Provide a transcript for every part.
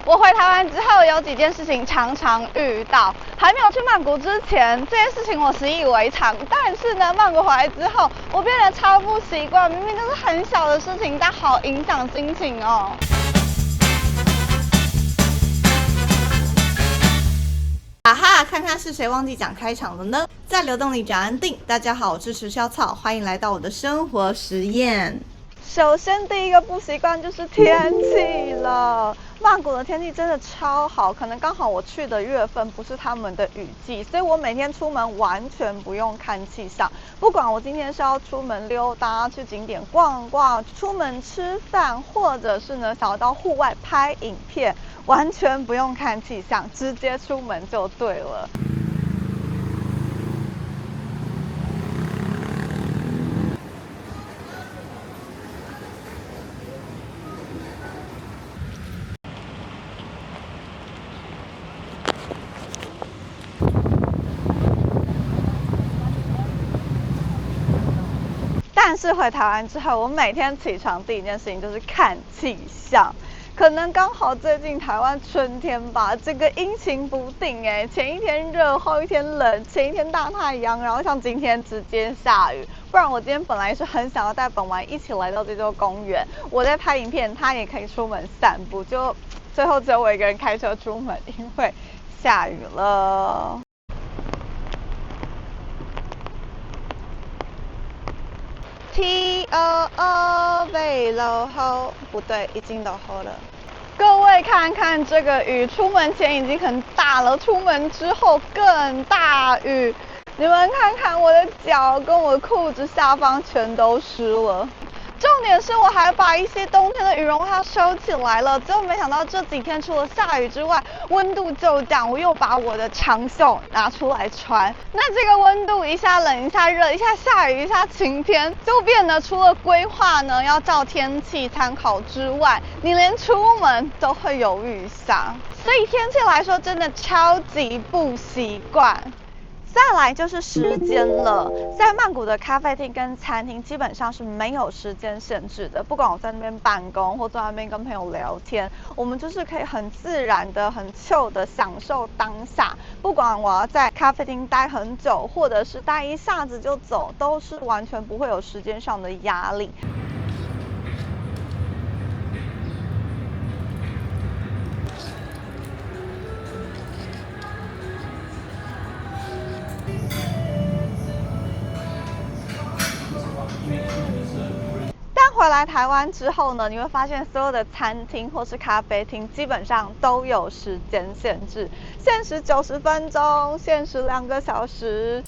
我回台湾之后，有几件事情常常遇到。还没有去曼谷之前，这件事情我习以为常。但是呢，曼谷回来之后，我变得超不习惯。明明就是很小的事情，但好影响心情哦。啊哈！看看是谁忘记讲开场了呢？在流动里找安定。大家好，我是石小草，欢迎来到我的生活实验。首先，第一个不习惯就是天气了。曼谷的天气真的超好，可能刚好我去的月份不是他们的雨季，所以我每天出门完全不用看气象。不管我今天是要出门溜达、去景点逛逛、出门吃饭，或者是呢想要到户外拍影片，完全不用看气象，直接出门就对了。但是回台湾之后，我每天起床第一件事情就是看气象。可能刚好最近台湾春天吧，这个阴晴不定前一天热，后一天冷，前一天大太阳，然后像今天直接下雨。不然我今天本来是很想要带本丸一起来到这座公园，我在拍影片，他也可以出门散步，就最后只有我一个人开车出门，因为下雨了。T-O-O 被落后，不对，已经落后了。各位看看这个雨，出门前已经很大了，出门之后更大雨。你们看看我的脚跟我裤子下方全都湿了。重点是我还把一些冬天的羽绒它收起来了，结果没想到这几天除了下雨之外，温度就降，我又把我的长袖拿出来穿。那这个温度一下冷一下热，一下下雨一下晴天，就变得除了规划呢要照天气参考之外，你连出门都会犹豫一下。所以天气来说真的超级不习惯。再来就是时间了，在曼谷的咖啡厅跟餐厅基本上是没有时间限制的，不管我在那边办公或在那边跟朋友聊天，我们就是可以很自然的、很chill的享受当下。不管我要在咖啡厅待很久，或者是待一下子就走，都是完全不会有时间上的压力。回来台湾之后呢，你会发现所有的餐厅或是咖啡厅基本上都有时间限制，限时90分钟，限时2个小时。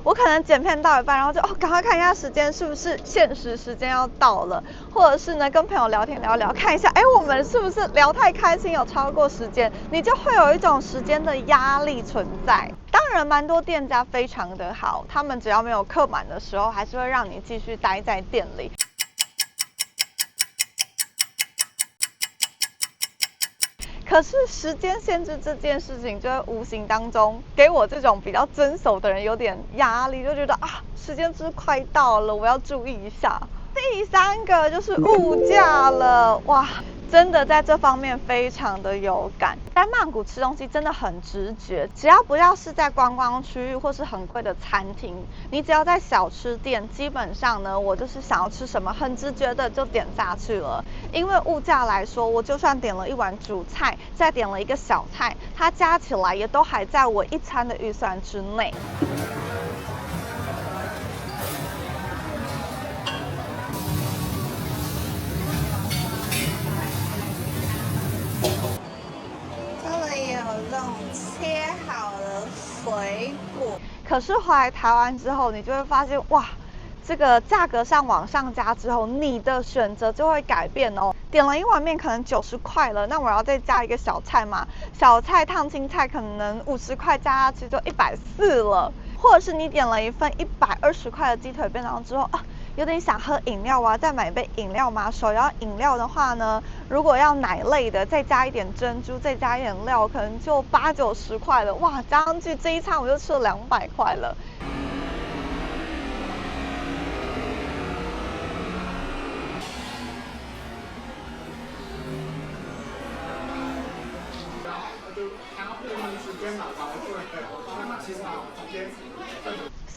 我可能剪片到一半，然后就赶快看一下时间，是不是限时时间要到了，或者是呢跟朋友聊天聊聊，看一下我们是不是聊太开心有超过时间，你就会有一种时间的压力存在。当然蛮多店家非常的好，他们只要没有客满的时候，还是会让你继续待在店里。可是时间限制这件事情，就会无形当中给我这种比较遵守的人有点压力，就觉得时间是快到了，我要注意一下。第三个就是物价了，哇！真的在这方面非常的有感，在曼谷吃东西真的很直觉，只要不要是在观光区域或是很贵的餐厅，你只要在小吃店，基本上呢，我就是想要吃什么，很直觉的就点下去了。因为物价来说，我就算点了一碗主菜，再点了一个小菜，它加起来也都还在我一餐的预算之内。切好了水果，可是回来台湾之后，你就会发现哇，这个价格上往上加之后，你的选择就会改变哦。点了一碗面可能90块了，那我要再加一个小菜嘛，小菜烫青菜可能50块加下去就140了，或者是你点了一份120块的鸡腿便当之后有点想喝饮料啊，再买一杯饮料嘛。手摇饮料的话呢，如果要奶类的，再加一点珍珠，再加一点料，可能就80-90块了。哇，加上去这一餐我就吃了200块了。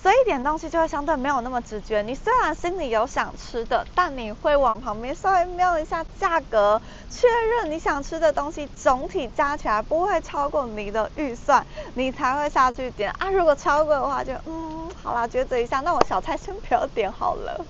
所以点东西就会相对没有那么直觉。你虽然心里有想吃的，但你会往旁边稍微瞄一下价格，确认你想吃的东西总体加起来不会超过你的预算，你才会下去点啊。如果超过的话就，好啦，抉择一下，那我小菜先不要点好了。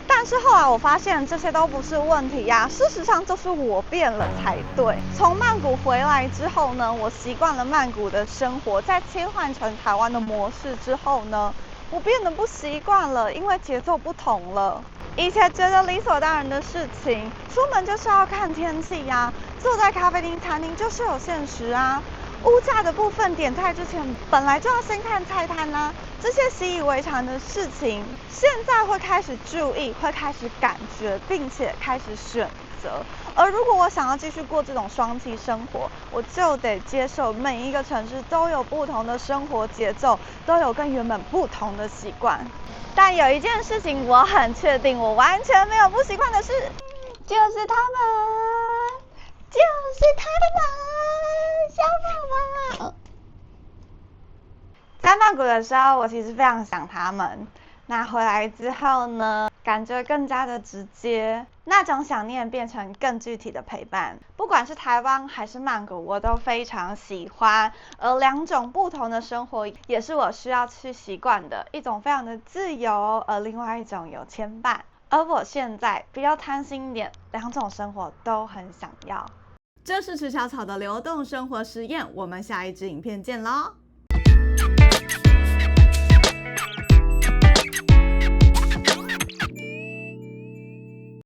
但是后来我发现这些都不是问题呀，事实上就是我变了才对。从曼谷回来之后呢，我习惯了曼谷的生活，在切换成台湾的模式之后呢，我变得不习惯了，因为节奏不同了。以前觉得理所当然的事情，出门就是要看天气呀，坐在咖啡厅、餐厅就是有限时啊。物价的部分，点菜之前本来就要先看菜单啊，这些习以为常的事情，现在会开始注意，会开始感觉，并且开始选择。而如果我想要继续过这种双栖生活，我就得接受每一个城市都有不同的生活节奏，都有跟原本不同的习惯。但有一件事情我很确定，我完全没有不习惯的事，就是他们。就是他们，小宝宝。在曼谷的时候，我其实非常想他们。那回来之后呢，感觉更加的直接，那种想念变成更具体的陪伴。不管是台湾还是曼谷，我都非常喜欢。而两种不同的生活，也是我需要去习惯的。一种非常的自由，而另外一种有牵绊。而我现在比较贪心一点，两种生活都很想要。这是池小草的流动生活实验，我们下一支影片见咯。